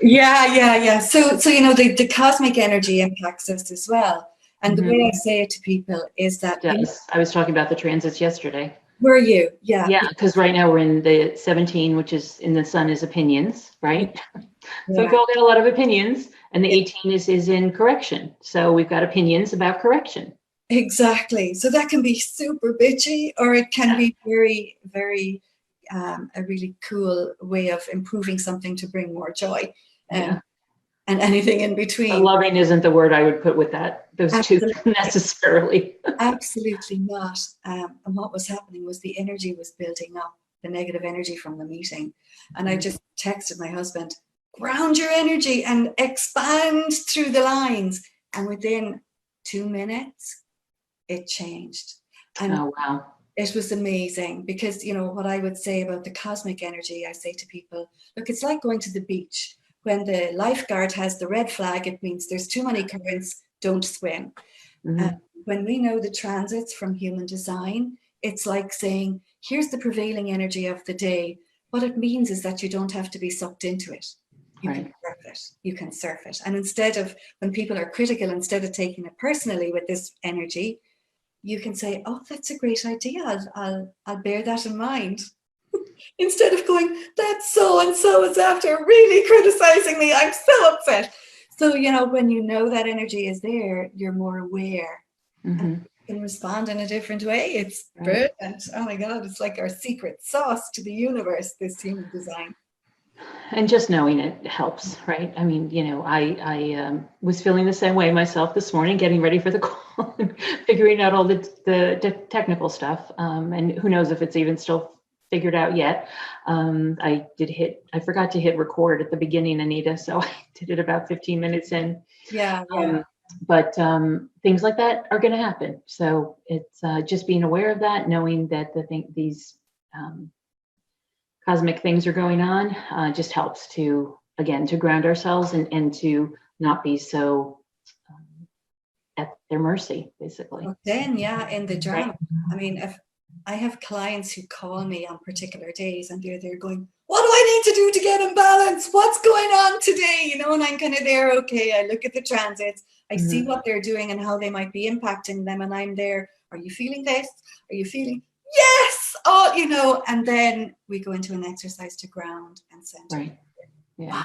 Yeah. So the cosmic energy impacts us as well. And the way I say it to people is that It does. I was talking about the transits yesterday. were you? Yeah. Yeah, because right now we're in the 17, which is in the sun is opinions, right? So we've all got a lot of opinions, and the 18 is in correction. So we've got opinions about correction. Exactly. So that can be super bitchy, or it can be very, very a really cool way of improving something to bring more joy, and anything in between. Loving isn't the word I would put with those Absolutely. two necessarily. Absolutely not. And what was happening was the energy was building up, the negative energy from the meeting. And I just texted my husband, ground your energy and expand through the lines. And within 2 minutes, it changed. And Oh, wow. it was amazing, because, what I would say about the cosmic energy, I say to people, look, it's like going to the beach. When the lifeguard has the red flag, it means there's too many currents, don't swim. When we know the transits from human design, it's like saying, here's the prevailing energy of the day. What it means is that you don't have to be sucked into it. You can surf it. You can surf it. And instead of, when people are critical, instead of taking it personally with this energy, you can say, oh, that's a great idea. I'll bear that in mind. Instead of going, that's so-and-so is after really criticizing me. I'm so upset. So, when you know that energy is there, you're more aware and you can respond in a different way. It's brilliant. Oh my God, it's like our secret sauce to the universe, this human design. And just knowing it helps, right? I mean, I was feeling the same way myself this morning, getting ready for the call, and figuring out all the technical stuff. And who knows if it's even still figured out yet. I forgot to hit record at the beginning, Annita, so I did it about 15 minutes in. Yeah. But things like that are going to happen. So it's just being aware of that, knowing that these cosmic things are going on, just helps to ground ourselves and to not be so at their mercy, basically. But then, in the drama, right? I mean, if I have clients who call me on particular days and they're going, what do I need to do to get in balance? What's going on today? And I'm kind of there. Okay, I look at the transits, I see what they're doing and how they might be impacting them, and I'm there. Are you feeling this? Are you feeling? Yes. Oh, and then we go into an exercise to ground and center. Right. Yeah. Wow.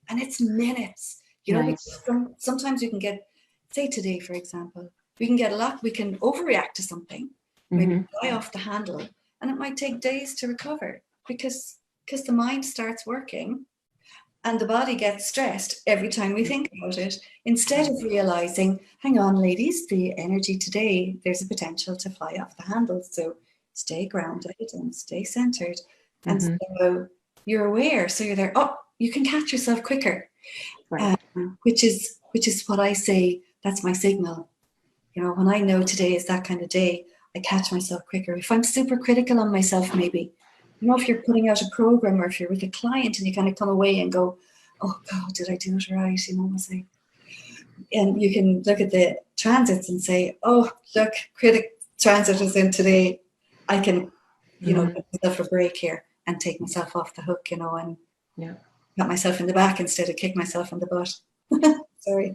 And it's minutes. Nice. Sometimes you can get, say today, for example, we can overreact to something, maybe fly off the handle, and it might take days to recover because the mind starts working. And the body gets stressed every time we think about it, instead of realizing, hang on, ladies, the energy today, there's a potential to fly off the handle. So stay grounded and stay centered. And Mm-hmm. so you're aware. So you're there, oh, you can catch yourself quicker. Right. Which is what I say, that's my signal. You know, when I know today is that kind of day, I catch myself quicker. If I'm super critical on myself, maybe, you know, if you're putting out a program or if you're with a client and you kind of come away and go, oh God, did I do it right? You know, was I? And you can look at the transits and say, oh, look, transit is in today. I can, you know, give myself a break here and take myself off the hook, you know, and pat myself in the back instead of kick myself in the butt. Sorry.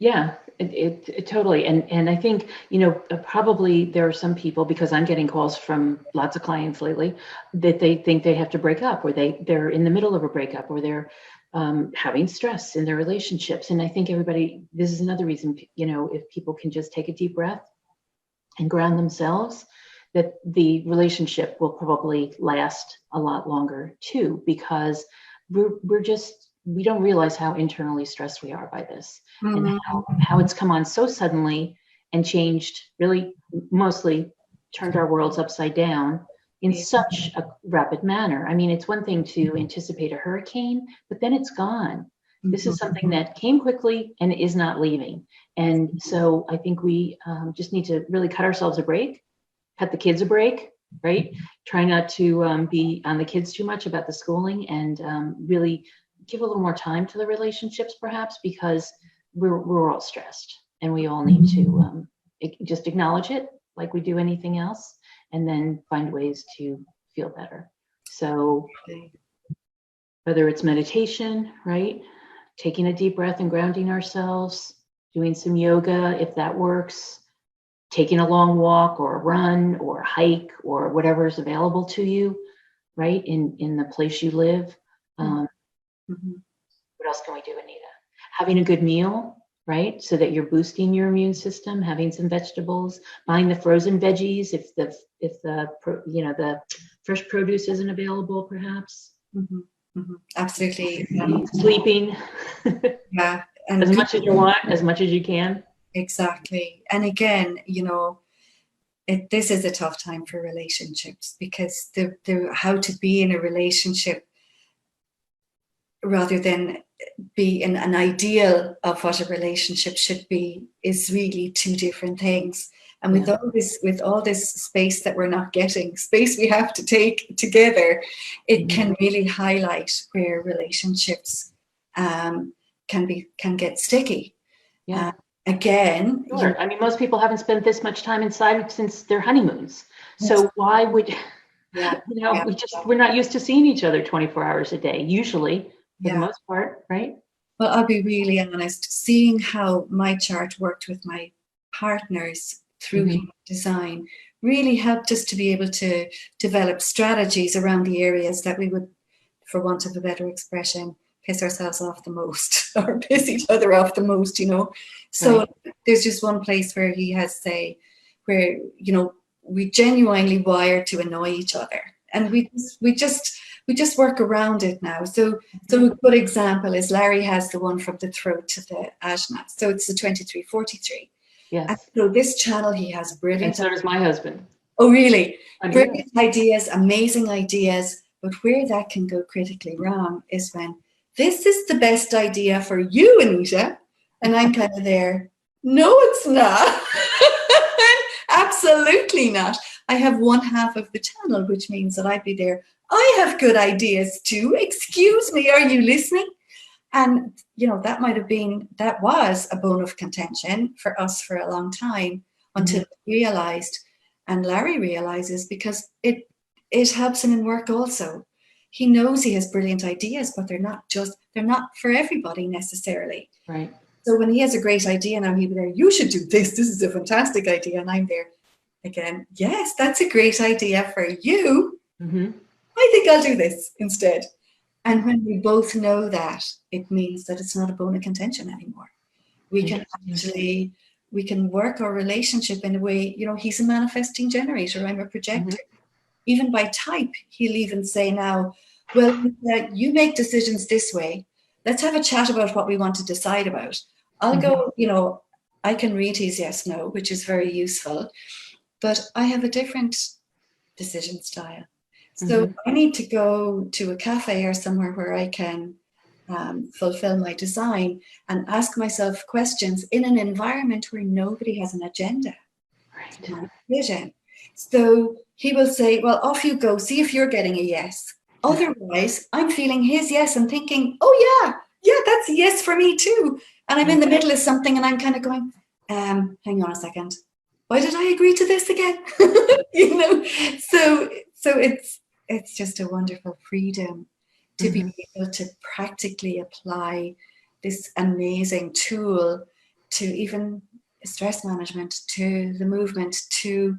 Yeah, it totally. And I think, you know, probably there are some people, because I'm getting calls from lots of clients lately, that they think they have to break up, or they're in the middle of a breakup, or they're having stress in their relationships. And I think this is another reason, you know, if people can just take a deep breath and ground themselves, that the relationship will probably last a lot longer too, because we don't realize how internally stressed we are by this, and how it's come on so suddenly and changed, really mostly turned our worlds upside down in such a rapid manner. I mean, it's one thing to anticipate a hurricane, but then it's gone. This is something that came quickly and is not leaving. And so I think we just need to really cut ourselves a break, cut the kids a break, right? Try not to be on the kids too much about the schooling, and really give a little more time to the relationships, perhaps, because we're all stressed, and we all need to just acknowledge it like we do anything else, and then find ways to feel better. So whether it's meditation, right? Taking a deep breath and grounding ourselves, doing some yoga, if that works, taking a long walk or a run or hike or whatever is available to you, right? In the place you live. What else can we do, Annita? Having a good meal, right? So that you're boosting your immune system, having some vegetables, buying the frozen veggies if the you know, the fresh produce isn't available, perhaps. Absolutely. Sleeping. Yeah. And as much as you want, as much as you can. Exactly. And again, you know, this is a tough time for relationships, because the how to be in a relationship rather than be in an ideal of what a relationship should be is really two different things. And with all this space that we're not getting, space we have to take together, it can really highlight where relationships can get sticky. Again, sure. I mean, most people haven't spent this much time inside since their honeymoons. So why would, you know, we're not used to seeing each other 24 hours a day, usually, for the most part, right? Well, I'll be really honest, seeing how my chart worked with my partners through human design really helped us to be able to develop strategies around the areas that we would, for want of a better expression, piss ourselves off the most, or piss each other off the most, you know. So there's just one place where he has where, you know, we genuinely wired to annoy each other, and we just work around it now. So a good example is Larry has the one from the throat to the ajna. So it's the 2343. Yes. And so this channel, he has brilliant. And so does my husband. Oh, really? Brilliant ideas, amazing ideas. But where that can go critically wrong is when this is the best idea for you, Annita. And I'm kind of there. No, it's not. Absolutely not. I have one half of the channel, which means that I'd be there. I have good ideas too. Excuse me, are you listening? And, you know, that was a bone of contention for us for a long time, until we realized, and Larry realizes, because it helps him in work also. He knows he has brilliant ideas, but they're not for everybody necessarily. Right. So when he has a great idea, now he'll be there, you should do this. This is a fantastic idea. And I'm there again. Yes, that's a great idea for you. I think I'll do this instead. And when we both know that, it means that it's not a bone of contention anymore. We can work our relationship in a way, you know, he's a manifesting generator, I'm a projector. Even by type, he'll even say now, well, you make decisions this way. Let's have a chat about what we want to decide about. I'll go, I can read his yes, no, which is very useful, but I have a different decision style. So I need to go to a cafe or somewhere where I can fulfill my design and ask myself questions in an environment where nobody has an agenda. Right. Vision. So he will say, well, off you go, see if you're getting a yes. Otherwise, I'm feeling his yes and thinking, oh yeah, that's a yes for me too. And I'm in the middle of something and I'm kind of going, hang on a second. Why did I agree to this again? So it's just a wonderful freedom to be able to practically apply this amazing tool to even stress management, to the movement, to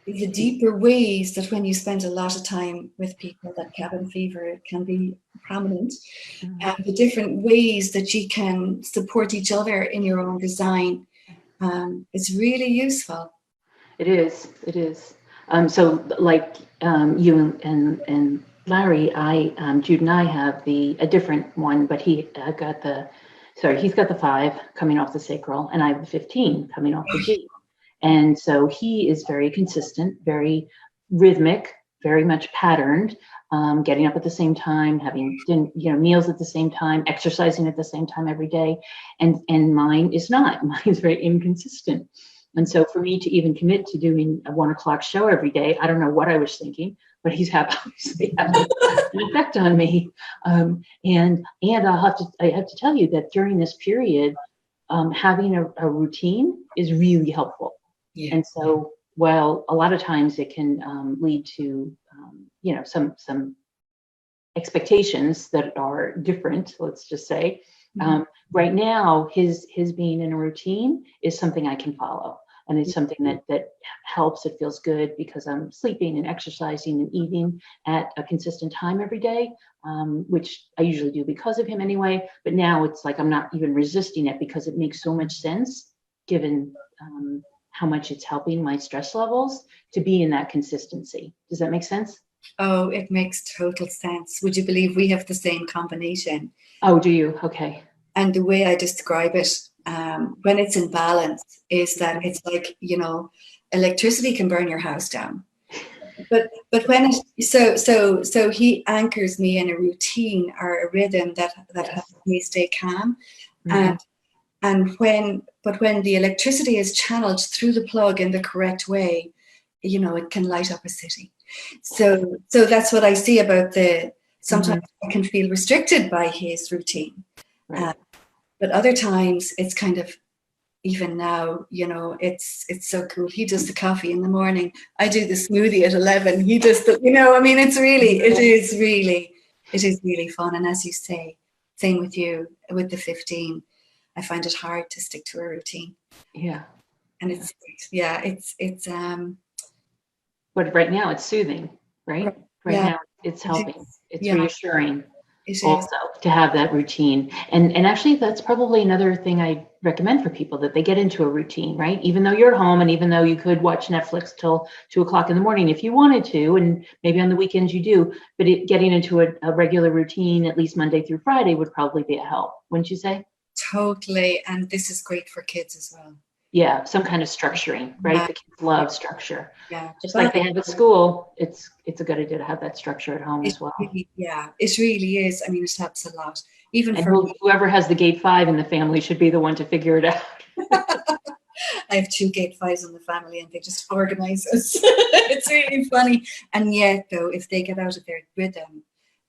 the deeper ways that when you spend a lot of time with people, that cabin fever can be prominent, and the different ways that you can support each other in your own design is really useful. It is. So like you and Larry, Jude and I have a different one, but he's got the 5 coming off the sacral, and I have the 15 coming off the G. And so he is very consistent, very rhythmic, very much patterned, getting up at the same time, having meals at the same time, exercising at the same time every day. And mine is not. Mine is very inconsistent. And so for me to even commit to doing a 1 o'clock show every day, I don't know what I was thinking, but he's obviously having an effect on me. And I have to tell you that during this period, having a routine is really helpful. Yeah. And so, while a lot of times it can lead to, some expectations that are different, let's just say, right now, his being in a routine is something I can follow. And it's something that helps. It feels good because I'm sleeping and exercising and eating at a consistent time every day, which I usually do because of him anyway. But now it's like I'm not even resisting it because it makes so much sense given how much it's helping my stress levels to be in that consistency. Does that make sense? Oh, it makes total sense. Would you believe we have the same combination? Oh, do you? Okay. And the way I describe it, when it's in balance, is that it's like, electricity can burn your house down. But when so he anchors me in a routine or a rhythm that helps me stay calm. And when the electricity is channeled through the plug in the correct way, it can light up a city. So that's what I see about sometimes I can feel restricted by his routine. Right. But other times it's kind of, even now, it's so cool. He does the coffee in the morning. I do the smoothie at 11. He does it is really fun. And as you say, same with you, with the 15, I find it hard to stick to a routine. Yeah. And it's but right now it's soothing, right? Right now it's helping. It's reassuring also to have that routine. And actually that's probably another thing I recommend for people, that they get into a routine, right? Even though you're at home and even though you could watch Netflix till 2 o'clock in the morning if you wanted to, and maybe on the weekends you do, but getting into a regular routine, at least Monday through Friday, would probably be a help, wouldn't you say? Totally. And this is great for kids as well. Yeah, some kind of structuring, right? The kids love structure. Yeah. Just like they have at school, it's a good idea to have that structure at home as well. It really is. I mean, it helps a lot. Even and for whoever has the gate 5 in the family should be the one to figure it out. I have 2 gate 5s in the family and they just organize us. It's really funny. And yet, though, if they get out of their rhythm,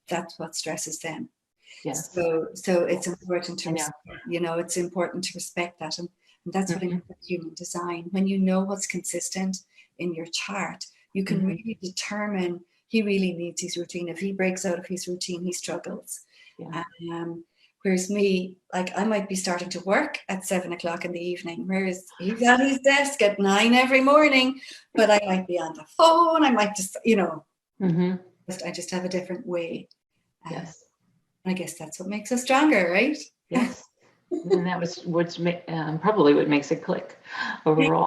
that's what stresses them. Yes. So it's important to it's important to respect that, and that's what I mean with human design. When you know what's consistent in your chart, you can really determine he really needs his routine. If he breaks out of his routine, he struggles. Yeah. Whereas me, like, I might be starting to work at 7 o'clock in the evening, whereas he's at his desk at 9 every morning, but I might be on the phone. I might just, I just have a different way. Yes. I guess that's what makes us stronger, right? Yes. And that was probably what makes it click overall.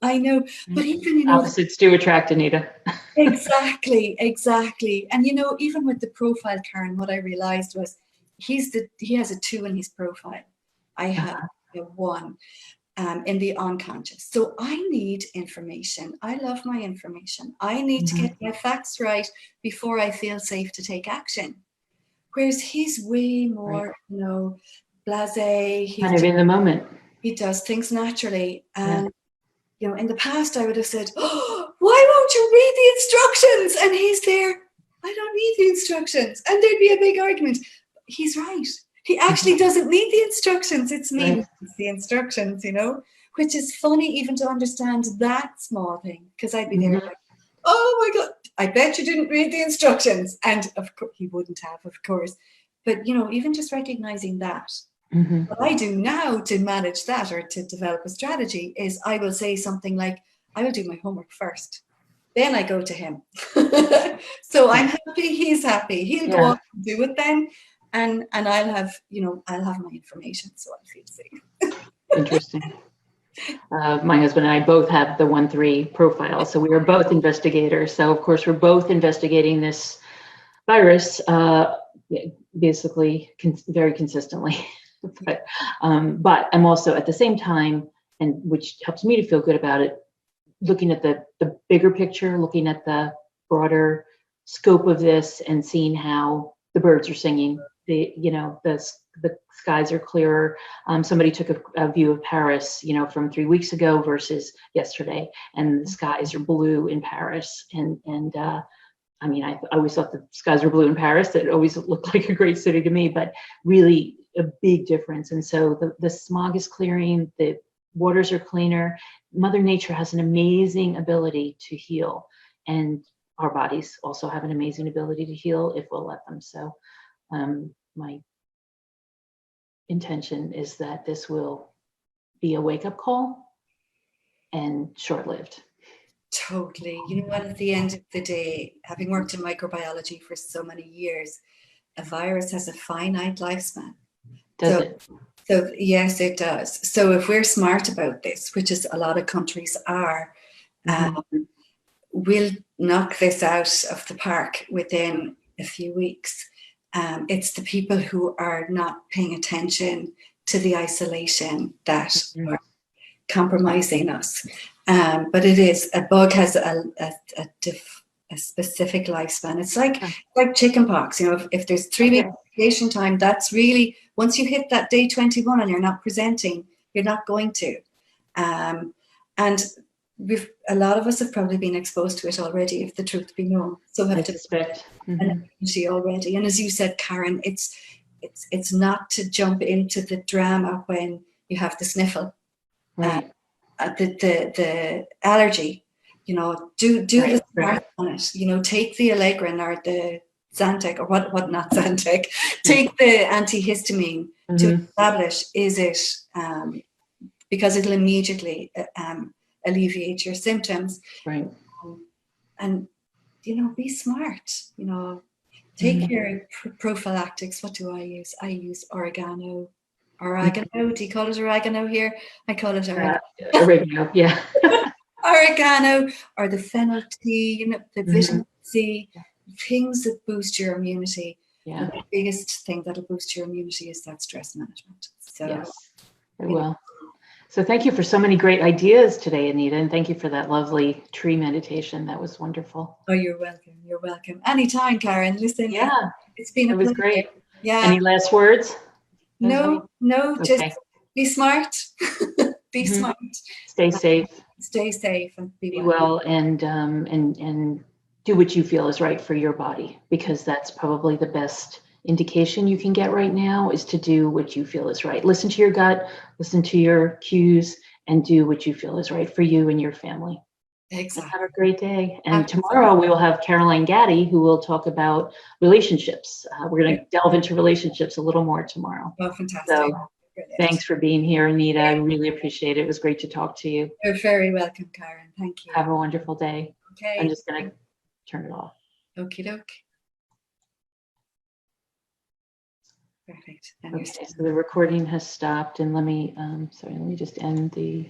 I know, but even opposites do attract, Annita. Exactly, exactly. And even with the profile, Karen, what I realized was he has a 2 in his profile. I have a 1 in the unconscious. So I need information. I love my information. I need to get my facts right before I feel safe to take action. Whereas he's way more, blasé. Kind of in the moment. He does things naturally. And in the past, I would have said, "Oh, why won't you read the instructions?" And he's there, "I don't need the instructions." And there'd be a big argument. He's right. He actually doesn't need the instructions. It's me who needs the instructions, which is funny even to understand that small thing. Because I'd be there like, "Oh my God, I bet you didn't read the instructions." And of course, he wouldn't have, of course. But, even just recognizing that. What I do now to manage that or to develop a strategy is I will say something like, "I will do my homework first. Then I go to him." So I'm happy, he's happy. He'll go off and do it then. And I'll have my information, so I feel safe. Interesting. My husband and I both have the 1-3 profile, so we are both investigators. So of course we're both investigating this virus, basically very consistently. But I'm also at the same time, and which helps me to feel good about it, looking at the bigger picture, looking at the broader scope of this, and seeing how the birds are singing. The skies are clearer. Somebody took a view of Paris, from 3 weeks ago versus yesterday, and the skies are blue in Paris. I mean, I always thought the skies were blue in Paris. It always looked like a great city to me, but really a big difference. And so the smog is clearing, the waters are cleaner. Mother Nature has an amazing ability to heal, and our bodies also have an amazing ability to heal if we'll let them. So my intention is that this will be a wake-up call and short-lived. Totally. You know what? At the end of the day, having worked in microbiology for so many years, a virus has a finite lifespan. Does it? So yes, it does. So if we're smart about this, which is a lot of countries are, we'll knock this out of the park within a few weeks. It's the people who are not paying attention to the isolation that are compromising us. But it is, a bug has a specific lifespan. It's like chicken pox. If there's 3 weeks incubation time, that's really, once you hit that day 21 and you're not presenting, you're not going to. And a lot of us have probably been exposed to it already, if the truth be known. So have I to suspect an immunity already. And as you said, Karen, it's not to jump into the drama when you have the sniffle. Right. The allergy, do the smart on it. Take the Allegrin or the Zantac, or what not Zantac. Take the antihistamine to establish, is it because it'll immediately alleviate your symptoms. Right. And be smart. Take your prophylactics. What do I use? I use oregano. Oregano. Do you call it oregano here? I call it oregano. Oregano, yeah. Oregano, or the fennel tea, the vitamin C, things that boost your immunity. Yeah. And the biggest thing that'll boost your immunity is that stress management. So yes, I will. So thank you for so many great ideas today, Annita, and thank you for that lovely tree meditation. That was wonderful. Oh, you're welcome. You're welcome. Anytime, Karen. Listen, it's been a pleasure. It was great. Yeah. Any last words? No, just be smart. Be smart. Stay safe. Stay safe and be well, and do what you feel is right for your body, because that's probably the best indication you can get right now, is to do what you feel is right. Listen to your gut, listen to your cues, and do what you feel is right for you and your family. Exactly. Have a great day. And tomorrow we will have Caroline Gaddy, who will talk about relationships. We're going to delve into relationships a little more tomorrow. Oh, fantastic. So thanks for being here, Annita. I really appreciate it. It was great to talk to you. You're very welcome, Karen. Thank you. Have a wonderful day. Okay. I'm just going to turn it off. Okie doke. Perfect. Okay, so the recording has stopped, and let me just end the